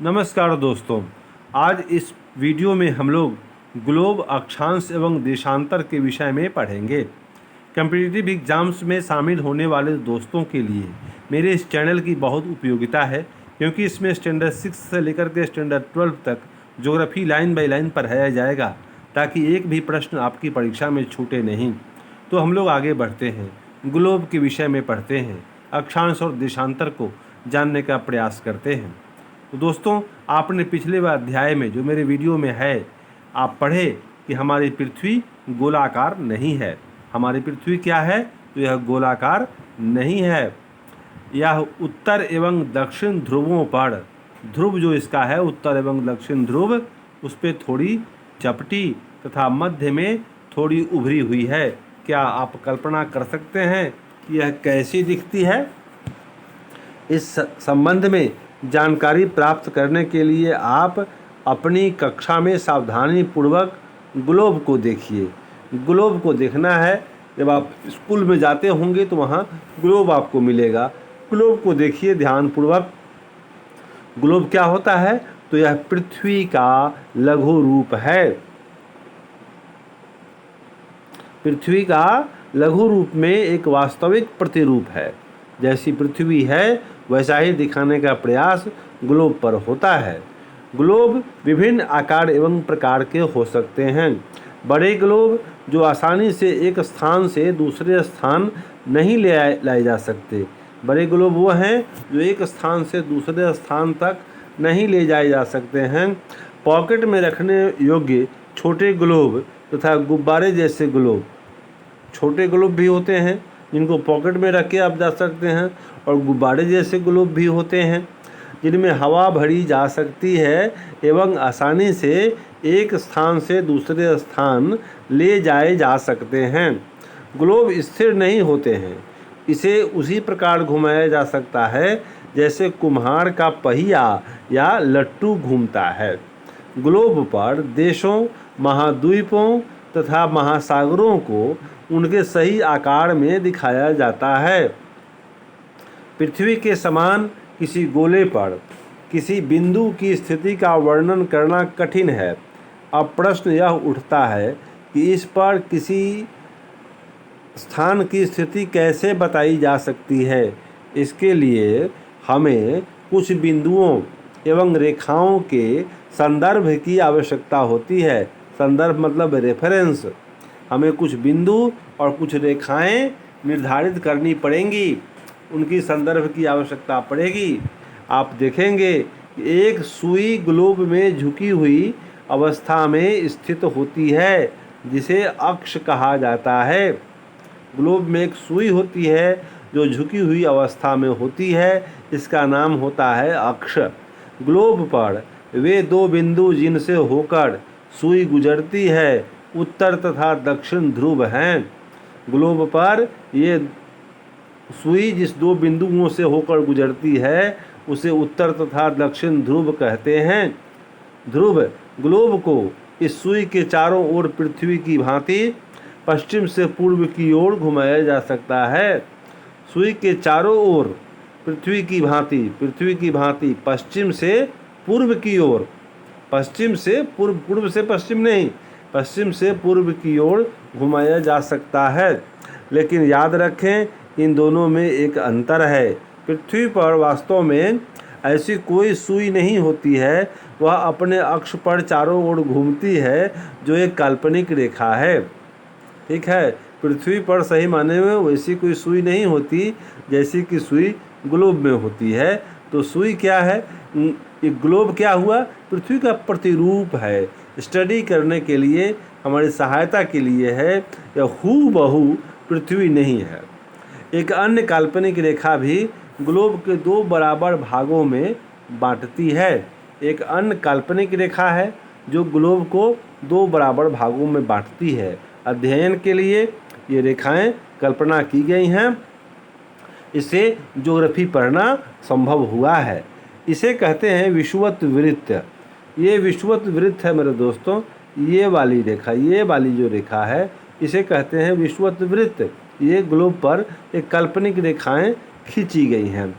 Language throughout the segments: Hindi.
नमस्कार दोस्तों, आज इस वीडियो में हम लोग ग्लोब, अक्षांश एवं देशांतर के विषय में पढ़ेंगे। कम्पिटिटिव एग्जाम्स में शामिल होने वाले दोस्तों के लिए मेरे इस चैनल की बहुत उपयोगिता है, क्योंकि इसमें स्टैंडर्ड 6 से लेकर के स्टैंडर्ड 12 तक ज्योग्राफी लाइन बाय लाइन पढ़ाया जाएगा, ताकि एक भी प्रश्न आपकी परीक्षा में छूटे नहीं। तो हम लोग आगे बढ़ते हैं, ग्लोब के विषय में पढ़ते हैं, अक्षांश और देशांतर को जानने का प्रयास करते हैं। तो दोस्तों, आपने पिछले अध्याय में जो मेरे वीडियो में है, आप पढ़े कि हमारी पृथ्वी गोलाकार नहीं है। हमारी पृथ्वी क्या है? तो यह गोलाकार नहीं है। यह उत्तर एवं दक्षिण ध्रुवों पर, ध्रुव जो इसका है उत्तर एवं दक्षिण ध्रुव, उस पर थोड़ी चपटी तथा मध्य में थोड़ी उभरी हुई है। क्या आप कल्पना कर सकते हैं कि यह कैसी दिखती है? इस संबंध में जानकारी प्राप्त करने के लिए आप अपनी कक्षा में सावधानी पूर्वक ग्लोब को देखिए। ग्लोब को देखना है। जब आप स्कूल में जाते होंगे तो वहाँ ग्लोब आपको मिलेगा। ग्लोब को देखिए ध्यानपूर्वक। ग्लोब क्या होता है? तो यह पृथ्वी का लघु रूप है। पृथ्वी का लघु रूप में एक वास्तविक प्रतिरूप है। जैसी पृथ्वी है वैसा ही दिखाने का प्रयास ग्लोब पर होता है। ग्लोब विभिन्न आकार एवं प्रकार के हो सकते हैं। बड़े ग्लोब जो आसानी से एक स्थान से दूसरे स्थान नहीं लाए जा सकते। बड़े ग्लोब वो हैं जो एक स्थान से दूसरे स्थान तक नहीं ले जाए जा सकते हैं। पॉकेट में रखने योग्य छोटे ग्लोब तथा गुब्बारे जैसे ग्लोब, छोटे ग्लोब भी होते हैं जिनको पॉकेट में रख के आप जा सकते हैं, और गुब्बारे जैसे ग्लोब भी होते हैं जिनमें हवा भरी जा सकती है एवं आसानी से एक स्थान से दूसरे स्थान ले जाए जा सकते हैं। ग्लोब स्थिर नहीं होते हैं। इसे उसी प्रकार घुमाया जा सकता है जैसे कुम्हार का पहिया या लट्टू घूमता है। ग्लोब पर देशों, महाद्वीपों तथा महासागरों को उनके सही आकार में दिखाया जाता है। पृथ्वी के समान किसी गोले पर किसी बिंदु की स्थिति का वर्णन करना कठिन है। अब प्रश्न यह उठता है कि इस पर किसी स्थान की स्थिति कैसे बताई जा सकती है। इसके लिए हमें कुछ बिंदुओं एवं रेखाओं के संदर्भ की आवश्यकता होती है। संदर्भ मतलब रेफरेंस। हमें कुछ बिंदु और कुछ रेखाएं निर्धारित करनी पड़ेंगी, उनकी संदर्भ की आवश्यकता पड़ेगी। आप देखेंगे कि एक सुई ग्लोब में झुकी हुई अवस्था में स्थित होती है, जिसे अक्ष कहा जाता है। ग्लोब में एक सुई होती है जो झुकी हुई अवस्था में होती है, इसका नाम होता है अक्ष। ग्लोब पर वे दो बिंदु जिनसे होकर सुई गुजरती है उत्तर तथा दक्षिण ध्रुव हैं। ग्लोब पर ये सुई जिस दो बिंदुओं से होकर गुजरती है उसे उत्तर तथा दक्षिण ध्रुव कहते हैं। ध्रुव ग्लोब को इस सुई के चारों ओर पृथ्वी की भांति पश्चिम से पूर्व की ओर घुमाया जा सकता है। सुई के चारों ओर पृथ्वी की भांति पश्चिम से पूर्व की ओर, पश्चिम से पूर्व, पूर्व से पश्चिम नहीं, पश्चिम से पूर्व की ओर घुमाया जा सकता है। लेकिन याद रखें, इन दोनों में एक अंतर है। पृथ्वी पर वास्तव में ऐसी कोई सुई नहीं होती है, वह अपने अक्ष पर चारों ओर घूमती है, जो एक काल्पनिक रेखा है। ठीक है, पृथ्वी पर सही माने में वैसी कोई सुई नहीं होती जैसी कि सुई ग्लोब में होती है। तो सुई क्या है? ग्लोब क्या हुआ? पृथ्वी का प्रतिरूप है। स्टडी करने के लिए, हमारी सहायता के लिए है। यह हूबहू पृथ्वी नहीं है। एक अन्य काल्पनिक रेखा भी ग्लोब के दो बराबर भागों में बांटती है। एक अन्य काल्पनिक रेखा है जो ग्लोब को दो बराबर भागों में बांटती है। अध्ययन के लिए ये रेखाएं कल्पना की गई हैं। इसे ज्योग्राफी पढ़ना संभव हुआ है। इसे कहते हैं विषुवत वृत्त। ये विषुवत वृत्त है मेरे दोस्तों। ये वाली रेखा, ये वाली जो रेखा है, इसे कहते हैं विषुवत वृत्त। ये ग्लोब पर एक काल्पनिक रेखाएं खींची गई हैं।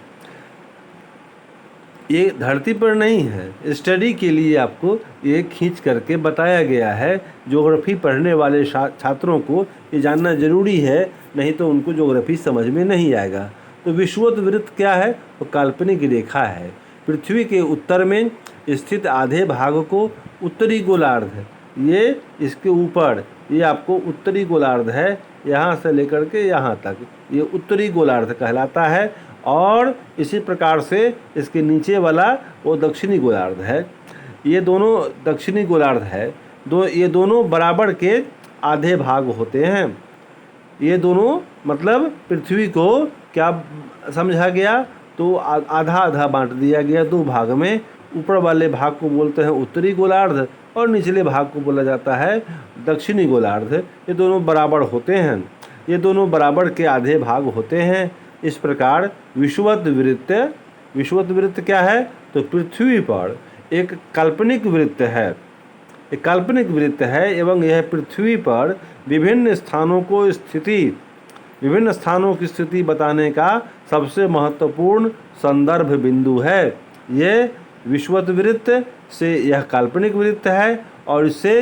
ये धरती पर नहीं है, स्टडी के लिए आपको ये खींच करके बताया गया है। ज्योग्राफी पढ़ने वाले छात्रों को ये जानना ज़रूरी है, नहीं तो उनको ज्योग्राफी समझ में नहीं आएगा। तो विषुवत वृत्त क्या है? वो काल्पनिक रेखा है। पृथ्वी के उत्तर में स्थित आधे भाग को उत्तरी गोलार्ध, ये इसके ऊपर ये आपको उत्तरी गोलार्ध है, यहाँ से लेकर के यहाँ तक ये उत्तरी गोलार्ध कहलाता है। और इसी प्रकार से इसके नीचे वाला वो दक्षिणी गोलार्ध है। ये दोनों दक्षिणी गोलार्ध है। ये दोनों बराबर के आधे भाग होते हैं। ये दोनों मतलब पृथ्वी को क्या समझा गया? तो आधा आधा बांट दिया गया दो भाग में। ऊपर वाले भाग को बोलते हैं उत्तरी गोलार्ध और निचले भाग को बोला जाता है दक्षिणी गोलार्ध। ये दोनों बराबर होते हैं, ये दोनों बराबर के आधे भाग होते हैं। इस प्रकार विषुवत वृत्त क्या है? तो पृथ्वी पर एक काल्पनिक वृत्त है, एक काल्पनिक वृत्त है एवं यह पृथ्वी पर विभिन्न स्थानों की स्थिति बताने का सबसे महत्वपूर्ण संदर्भ बिंदु है। ये विषुवत वृत्त से यह काल्पनिक वृत्त है और इससे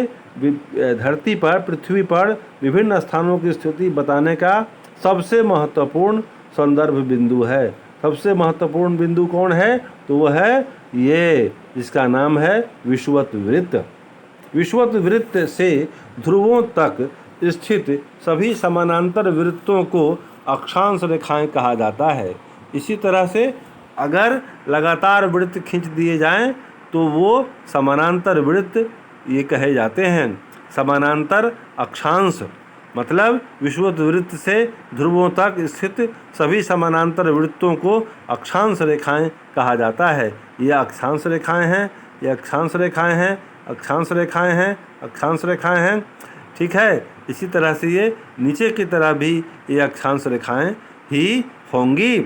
धरती पर पृथ्वी पर विभिन्न स्थानों की स्थिति बताने का सबसे महत्वपूर्ण संदर्भ बिंदु है। सबसे महत्वपूर्ण बिंदु कौन है? तो वह है ये, जिसका नाम है विषुवत वृत्त। विषुवत वृत्त से ध्रुवों तक स्थित सभी समानांतर वृत्तों को अक्षांश रेखाएं कहा जाता है। इसी तरह से अगर लगातार वृत्त खींच दिए जाएं तो वो समानांतर वृत्त ये कहे जाते हैं। समानांतर अक्षांश मतलब विषुवत वृत्त से ध्रुवों तक स्थित सभी समानांतर वृत्तों को अक्षांश रेखाएं कहा जाता है। ये अक्षांश रेखाएं हैं, ये अक्षांश रेखाएं हैं, अक्षांश रेखाएं हैं, अक्षांश रेखाएं हैं। ठीक है, इसी तरह से ये नीचे की तरह भी ये अक्षांश रेखाएं ही होंगी।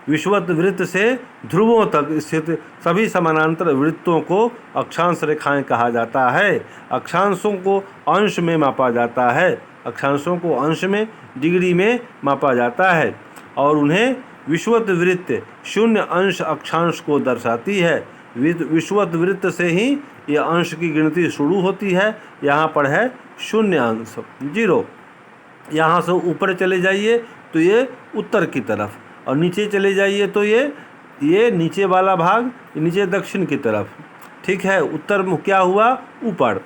विषुवत वृत्त से ध्रुवों तक स्थित सभी समानांतर वृत्तों को अक्षांश रेखाएं कहा जाता है। अक्षांशों को अंश में मापा जाता है, अक्षांशों को अंश में डिग्री में मापा जाता है और उन्हें विषुवत वृत्त 0 अंश अक्षांश को दर्शाती है। विषुवत वृत्त से ही ये अंश की गिनती शुरू होती है। यहाँ पर है 0 अंश 0। यहाँ से ऊपर चले जाइए तो ये उत्तर की तरफ, और नीचे चले जाइए तो ये नीचे वाला भाग नीचे दक्षिण की तरफ। ठीक है, उत्तर में क्या हुआ? ऊपर।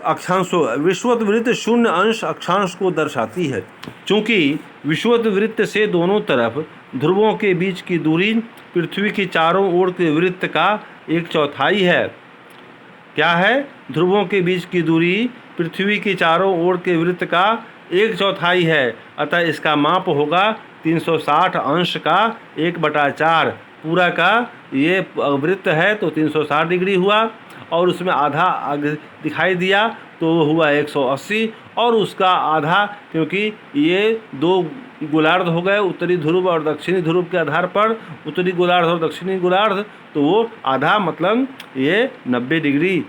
अक्षांशों विषुवत वृत्त 0 अंश अक्षांश को दर्शाती है। चूँकि विषुवत वृत्त से दोनों तरफ ध्रुवों के बीच की दूरी पृथ्वी की चारों ओर के वृत्त का 1/4 है। क्या है? ध्रुवों के बीच की दूरी पृथ्वी की चारों ओर के वृत्त का 1/4 है। अतः इसका माप होगा 360 अंश का 1/4। पूरा का ये वृत्त है तो 360 डिग्री हुआ और उसमें आधा आगे दिखाई दिया तो वो हुआ 180 और उसका आधा, क्योंकि ये 2 गोलार्ध हो गए उत्तरी ध्रुव और दक्षिणी ध्रुव के आधार पर, उत्तरी गोलार्ध और दक्षिणी गोलार्ध, तो वो आधा मतलब ये 90 डिग्री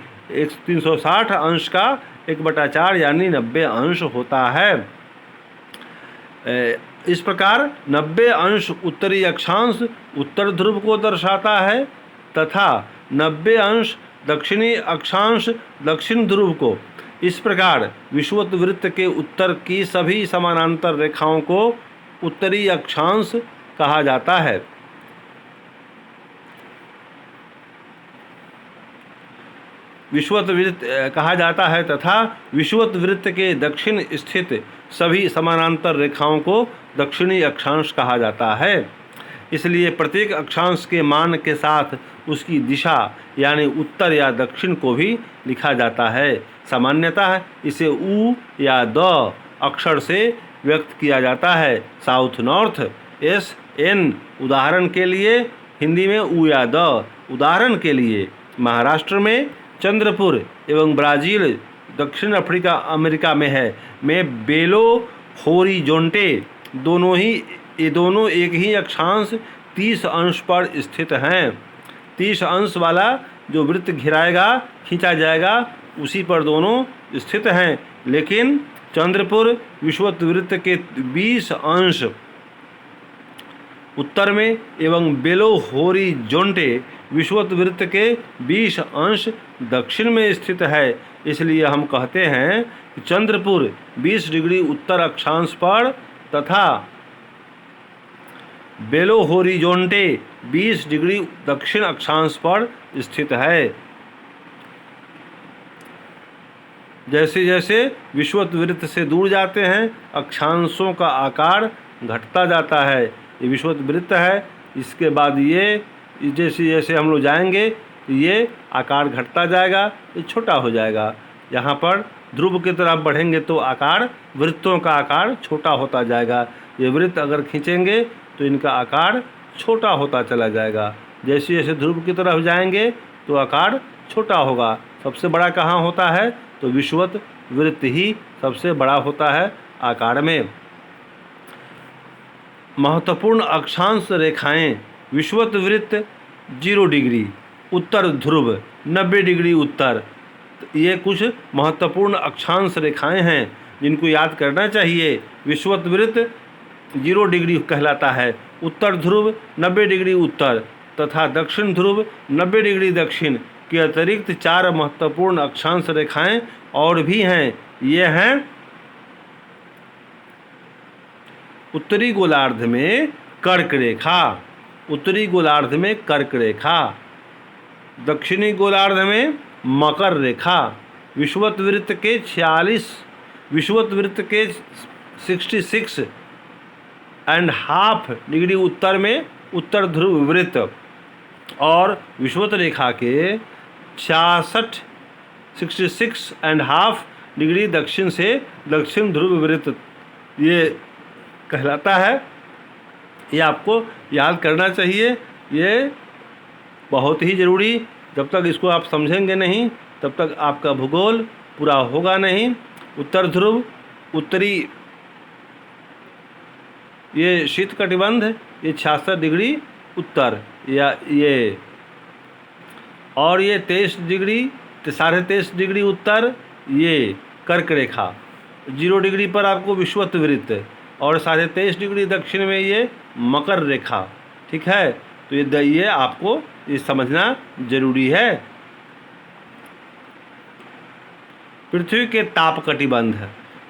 360 अंश का 1/4 यानी 90 अंश होता है। इस प्रकार 90 अंश उत्तरी अक्षांश उत्तर ध्रुव को दर्शाता है तथा 90 अंश दक्षिणी अक्षांश दक्षिण ध्रुव को। इस प्रकार विषुवत वृत्त के उत्तर की सभी समानांतर रेखाओं को उत्तरी अक्षांश कहा जाता है। विषुवत वृत्त कहा जाता है तथा विषुवत वृत्त के दक्षिण स्थित सभी समानांतर रेखाओं को दक्षिणी अक्षांश कहा जाता है। इसलिए प्रत्येक अक्षांश के मान के साथ उसकी दिशा यानी उत्तर या दक्षिण को भी लिखा जाता है। सामान्यतः इसे उ या द अक्षर से व्यक्त किया जाता है। साउथ नॉर्थ SN उदाहरण के लिए हिंदी में उ या द। उदाहरण के लिए महाराष्ट्र में चंद्रपुर एवं ब्राज़ील दक्षिण अफ्रीका अमेरिका में है में बेलो होरिजोंटे ये दोनों एक ही अक्षांश 30 अंश पर स्थित हैं। 30 अंश वाला जो वृत्त घिराएगा खींचा जाएगा उसी पर दोनों स्थित हैं। लेकिन चंद्रपुर विषुवत वृत्त के 20 अंश उत्तर में एवं बेलो होरिजोंटे विषुवत वृत्त के 20 अंश दक्षिण में स्थित है। इसलिए हम कहते हैं कि चंद्रपुर 20 डिग्री उत्तर अक्षांश पर तथा बेलो होरिजोंटे 20 डिग्री दक्षिण अक्षांश पर स्थित है। जैसे जैसे विषुवत वृत्त से दूर जाते हैं अक्षांशों का आकार घटता जाता है। ये विषुवत वृत्त है, इसके बाद ये जैसे जैसे हम लोग जाएंगे तो ये आकार घटता जाएगा, ये छोटा हो जाएगा। यहाँ पर ध्रुव की तरफ बढ़ेंगे तो आकार वृत्तों का आकार छोटा होता जाएगा। ये वृत्त अगर खींचेंगे तो इनका आकार छोटा होता चला जाएगा। जैसे जैसे ध्रुव की तरफ जाएंगे तो आकार छोटा होगा। सबसे बड़ा कहाँ होता है तो विषुवत वृत्त ही सबसे बड़ा होता है आकार में। महत्वपूर्ण अक्षांश रेखाएं: विषुवत वृत्त 0 डिग्री उत्तर ध्रुव 90 डिग्री उत्तर। ये कुछ महत्वपूर्ण अक्षांश रेखाएं हैं जिनको याद करना चाहिए। विषुवत वृत्त 0 डिग्री कहलाता है, उत्तर ध्रुव 90 डिग्री उत्तर तथा दक्षिण ध्रुव 90 डिग्री दक्षिण के अतिरिक्त 4 महत्वपूर्ण अक्षांश रेखाएं और भी हैं। ये हैं उत्तरी गोलार्ध में कर्क रेखा, उत्तरी गोलार्ध में कर्क रेखा, दक्षिणी गोलार्ध में मकर रेखा। विषुवत वृत्त के 46 विषुवत वृत्त के 66.5 डिग्री उत्तर में उत्तर ध्रुव वृत्त और विषुवत रेखा के 66.5 डिग्री दक्षिण से दक्षिण ध्रुव वृत्त ये कहलाता है। ये आपको याद करना चाहिए, ये बहुत ही ज़रूरी। जब तक इसको आप समझेंगे नहीं तब तक आपका भूगोल पूरा होगा नहीं। उत्तर ध्रुव उत्तरी ये शीत कटिबंध ये 66 डिग्री उत्तर या ये और ये 23 डिग्री 23.5 डिग्री उत्तर ये कर्क रेखा। 0 डिग्री पर आपको विषुवत वृत्त और 23.5 डिग्री दक्षिण में ये मकर रेखा। ठीक है, तो ये आपको ये समझना जरूरी है। पृथ्वी के ताप कटिबंध: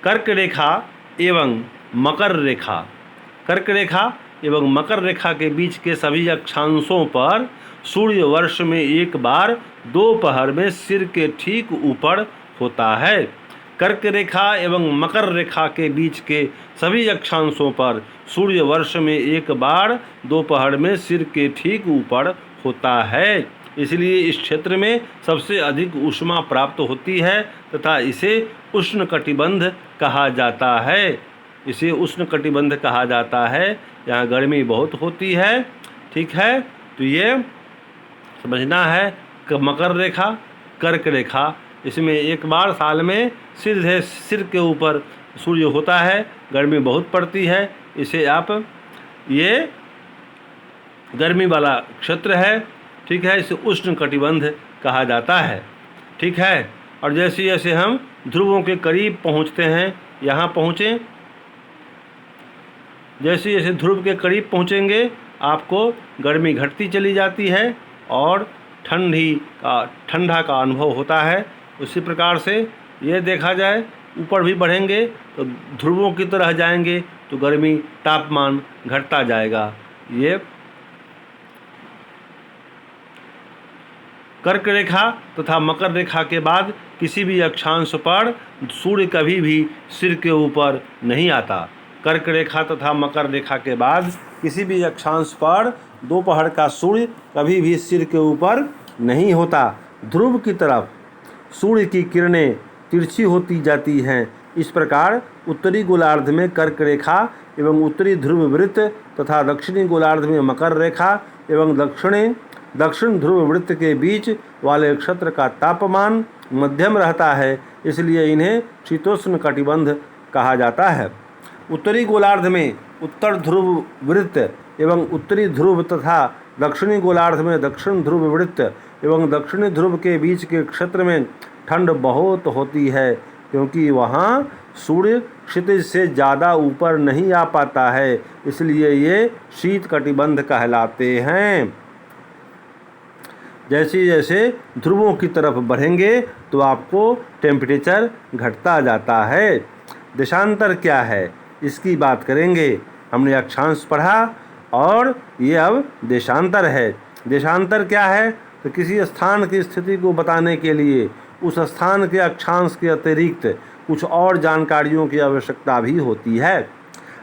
कर्क रेखा एवं मकर रेखा। कर्क रेखा एवं मकर रेखा के बीच के सभी अक्षांशों पर सूर्य वर्ष में एक बार दोपहर में सिर के ठीक ऊपर होता है। कर्क रेखा एवं मकर रेखा के बीच के सभी अक्षांशों पर सूर्य वर्ष में एक बार दोपहर में सिर के ठीक ऊपर होता है। इसलिए इस क्षेत्र में सबसे अधिक ऊष्मा प्राप्त होती है तथा इसे उष्णकटिबंध कहा जाता है। इसे उष्णकटिबंध कहा जाता है। यहाँ गर्मी बहुत होती है। ठीक है, तो ये समझना है कि मकर रेखा कर्क रेखा इसमें एक बार साल में सीधे सिर के ऊपर सूर्य होता है। गर्मी बहुत पड़ती है, इसे आप ये गर्मी वाला क्षेत्र है। ठीक है, इसे उष्ण कटिबंध कहा जाता है। ठीक है, और जैसे जैसे हम ध्रुवों के करीब पहुंचते हैं, यहाँ पहुँचें, जैसे जैसे ध्रुव के करीब पहुँचेंगे आपको गर्मी घटती चली जाती है और ठंडा का अनुभव होता है। उसी प्रकार से ये देखा जाए ऊपर भी बढ़ेंगे तो ध्रुवों की तरह जाएंगे तो गर्मी तापमान घटता जाएगा। ये कर्क रेखा तथा मकर रेखा के बाद किसी भी अक्षांश पर सूर्य कभी भी सिर के ऊपर नहीं आता। कर्क रेखा तथा मकर रेखा के बाद किसी भी अक्षांश पर दोपहर का सूर्य कभी भी सिर के ऊपर नहीं होता। ध्रुव की तरफ सूर्य की किरणें तिरछी होती जाती हैं। इस प्रकार उत्तरी गोलार्ध में कर्क रेखा एवं उत्तरी ध्रुव वृत्त तथा दक्षिणी गोलार्ध में मकर रेखा एवं दक्षिण ध्रुव वृत्त के बीच वाले क्षेत्र का तापमान मध्यम रहता है, इसलिए इन्हें शीतोष्ण कटिबंध कहा जाता है। उत्तरी गोलार्ध में उत्तर ध्रुव वृत्त एवं उत्तरी ध्रुव तथा दक्षिणी गोलार्ध में दक्षिण ध्रुव वृत्त एवं दक्षिणी ध्रुव के बीच के क्षेत्र में ठंड बहुत होती है, क्योंकि वहाँ सूर्य क्षितिज से ज़्यादा ऊपर नहीं आ पाता है, इसलिए ये शीत कटिबंध कहलाते हैं। जैसे जैसे ध्रुवों की तरफ बढ़ेंगे तो आपको टेम्परेचर घटता जाता है। देशांतर क्या है, इसकी बात करेंगे। हमने अक्षांश पढ़ा और ये अब देशांतर है। देशांतर क्या है, तो किसी स्थान की स्थिति को बताने के लिए उस स्थान के अक्षांश के अतिरिक्त कुछ और जानकारियों की आवश्यकता भी होती है।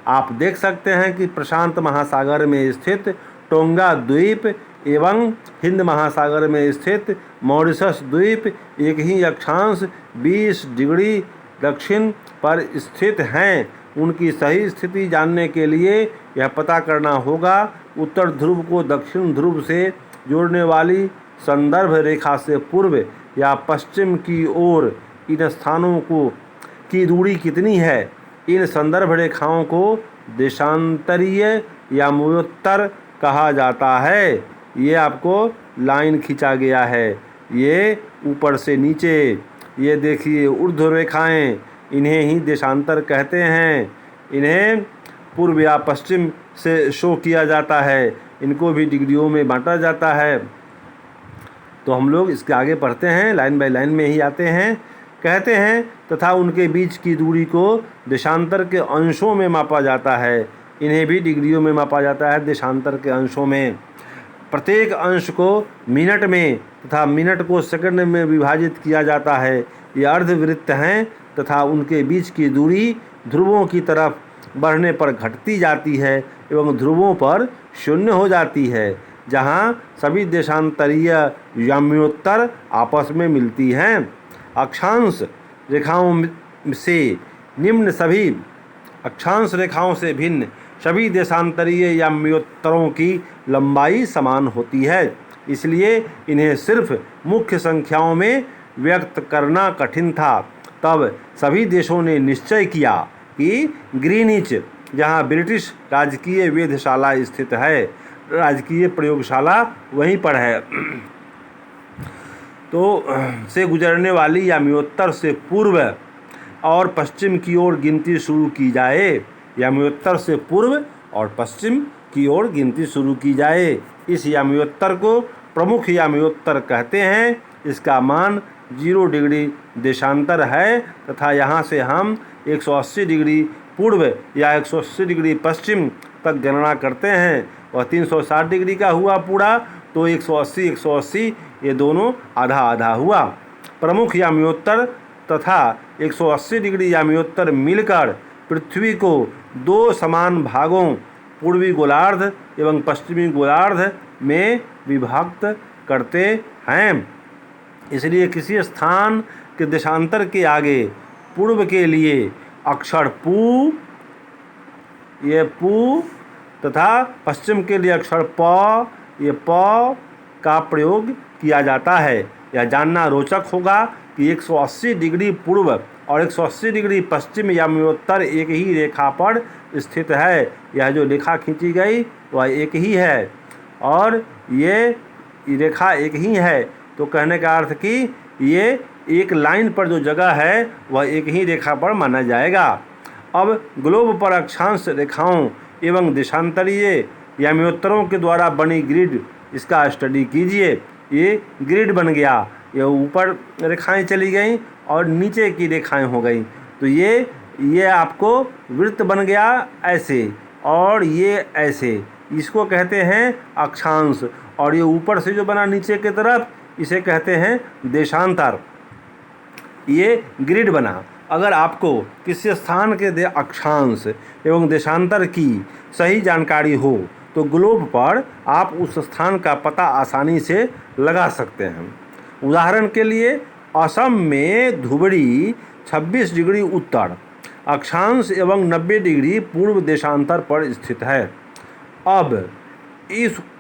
आप देख सकते हैं कि प्रशांत महासागर में स्थित टोंगा द्वीप एवं हिंद महासागर में स्थित मॉरिशस द्वीप एक ही अक्षांश 20 डिग्री दक्षिण पर स्थित हैं। उनकी सही स्थिति जानने के लिए यह पता करना होगा उत्तर ध्रुव को दक्षिण ध्रुव से जोड़ने वाली संदर्भ रेखा से पूर्व या पश्चिम की ओर इन स्थानों की दूरी कितनी है। इन संदर्भ रेखाओं को देशांतरीय या मुयोत्तर कहा जाता है। ये आपको लाइन खींचा गया है, ये ऊपर से नीचे, ये देखिए ऊर्ध्व रेखाएं, इन्हें ही देशांतर कहते हैं। इन्हें पूर्व या पश्चिम से शो किया जाता है, इनको भी डिग्रियों में बांटा जाता है। तो हम लोग इसके आगे पढ़ते हैं, लाइन बाय लाइन में ही आते हैं। कहते हैं तथा उनके बीच की दूरी को देशांतर के अंशों में मापा जाता है। इन्हें भी डिग्रियों में मापा जाता है देशांतर के अंशों में। प्रत्येक अंश को मिनट में तथा मिनट को सेकंड में विभाजित किया जाता है। ये अर्धवृत्त हैं तथा उनके बीच की दूरी ध्रुवों की तरफ बढ़ने पर घटती जाती है एवं ध्रुवों पर शून्य हो जाती है, जहाँ सभी देशांतरीय याम्योत्तर आपस में मिलती हैं। अक्षांश रेखाओं से निम्न सभी अक्षांश रेखाओं से भिन्न सभी देशांतरीय याम्योत्तरों की लंबाई समान होती है, इसलिए इन्हें सिर्फ मुख्य संख्याओं में व्यक्त करना कठिन था। तब सभी देशों ने निश्चय किया कि ग्रीनिच, जहाँ ब्रिटिश राजकीय वेधशाला स्थित है, राजकीय प्रयोगशाला वहीं पर है, तो से गुजरने वाली याम्योत्तर से पूर्व और पश्चिम की ओर गिनती शुरू की जाए। याम्योत्तर से पूर्व और पश्चिम की ओर गिनती शुरू की जाए। इस याम्योत्तर को प्रमुख याम्योत्तर कहते हैं। इसका मान 0 डिग्री देशांतर है तथा यहाँ से हम 180 डिग्री पूर्व या 180 डिग्री पश्चिम तक गणना करते हैं। वह 360 डिग्री का हुआ पूरा, तो 180 ये दोनों आधा आधा हुआ। प्रमुख याम्योत्तर तथा 180 डिग्री याम्योत्तर मिलकर पृथ्वी को 2 समान भागों पूर्वी गोलार्ध एवं पश्चिमी गोलार्ध में विभक्त करते हैं। इसलिए किसी स्थान के देशांतर के आगे पूर्व के लिए अक्षर पू, ये पू, तथा पश्चिम के लिए अक्षर प, ये प का प्रयोग किया जाता है। यह जानना रोचक होगा कि 180 डिग्री पूर्व और 180 डिग्री पश्चिम याम्योत्तर एक ही रेखा पर स्थित है। यह जो रेखा खींची गई वह एक ही है और ये रेखा एक ही है, तो कहने का अर्थ कि ये एक लाइन पर जो जगह है वह एक ही रेखा पर माना जाएगा। अब ग्लोब पर अक्षांश रेखाओं एवं देशांतरीय याम्योत्तरों के द्वारा बनी ग्रिड, इसका स्टडी कीजिए। ये ग्रिड बन गया, ये ऊपर रेखाएं चली गईं और नीचे की रेखाएं हो गई, तो ये आपको वृत्त बन गया ऐसे और ये ऐसे, इसको कहते हैं अक्षांश। और ये ऊपर से जो बना नीचे की तरफ, इसे कहते हैं देशांतर। ये ग्रिड बना। अगर आपको किसी स्थान के अक्षांश एवं देशांतर की सही जानकारी हो तो ग्लोब पर आप उस स्थान का पता आसानी से लगा सकते हैं। उदाहरण के लिए असम में धुबरी 26 डिग्री उत्तर अक्षांश एवं 90 डिग्री पूर्व देशांतर पर स्थित है। अब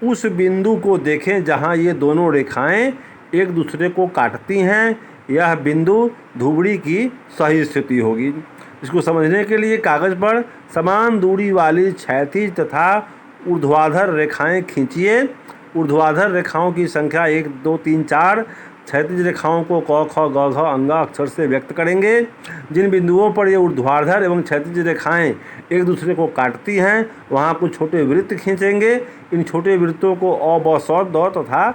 उस बिंदु को देखें जहां ये दोनों रेखाएं एक दूसरे को काटती हैं। यह बिंदु धुबरी की सही स्थिति होगी। इसको समझने के लिए कागज पर समान दूरी वाली क्षैतिज तथा ऊर्ध्वाधर रेखाएं खींचिए। ऊर्ध्वाधर रेखाओं की संख्या 1 2 3 4 क्षैतिज रेखाओं को क ख ग घ अंगा अक्षर से व्यक्त करेंगे। जिन बिंदुओं पर ये ऊर्ध्वाधर एवं क्षैतिज रेखाएं एक दूसरे को काटती हैं वहाँ कुछ छोटे वृत्त खींचेंगे। इन छोटे वृत्तों को अ ब स द तथा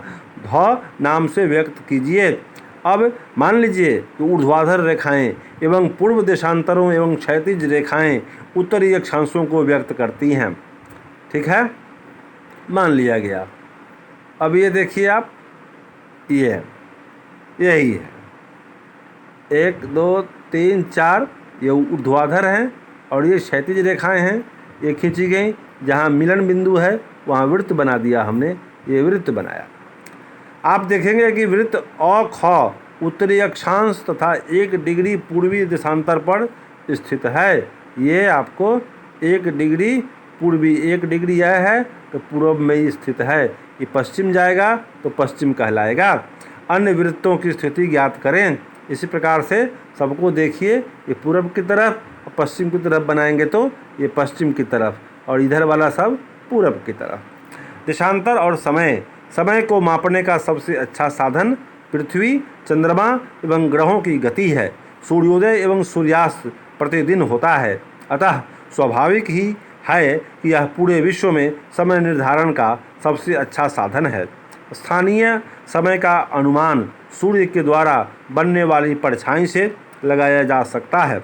ध नाम से व्यक्त कीजिए। अब मान लीजिए कि ऊर्ध्वाधर रेखाएं एवं पूर्व देशांतरों एवं क्षैतिज रेखाएं उत्तरी अक्षांशों को व्यक्त करती हैं। ठीक है, मान लिया गया। अब ये देखिए आप, ये यही है 1 2 3 4, ये ऊर्ध्वाधर हैं और ये क्षैतिज रेखाएं हैं, ये खींची गई। जहाँ मिलन बिंदु है वहाँ वृत्त बना दिया हमने, ये वृत्त बनाया। आप देखेंगे कि वृत्त अ ख उत्तरी अक्षांश तथा 1 डिग्री पूर्वी देशांतर पर स्थित है। ये आपको 1 डिग्री पूर्वी, 1 डिग्री यह है तो पूर्व में स्थित है। ये पश्चिम जाएगा तो पश्चिम कहलाएगा। अन्य वृत्तों की स्थिति ज्ञात करें। इसी प्रकार से सबको देखिए, ये पूर्व की तरफ और पश्चिम की तरफ बनाएंगे तो ये पश्चिम की तरफ, और इधर वाला सब पूर्व की तरफ। देशांतर और समय, समय को मापने का सबसे अच्छा साधन पृथ्वी, चंद्रमा एवं ग्रहों की गति है। सूर्योदय एवं सूर्यास्त प्रतिदिन होता है, अतः स्वाभाविक ही है कि यह पूरे विश्व में समय निर्धारण का सबसे अच्छा साधन है। स्थानीय समय का अनुमान सूर्य के द्वारा बनने वाली परछाई से लगाया जा सकता है,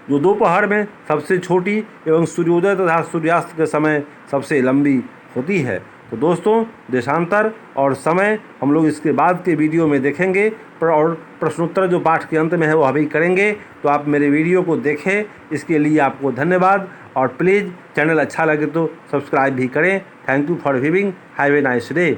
जो दोपहर में सबसे छोटी एवं सूर्योदय तथा सूर्यास्त के समय सबसे लंबी होती है। तो दोस्तों, देशांतर और समय हम लोग इसके बाद के वीडियो में देखेंगे, और प्रश्नोत्तर जो पाठ के अंत में है वो अभी करेंगे। तो आप मेरे वीडियो को देखें, इसके लिए आपको धन्यवाद। और प्लीज़ चैनल अच्छा लगे तो सब्सक्राइब भी करें। Thank you for viewing. Have a nice day.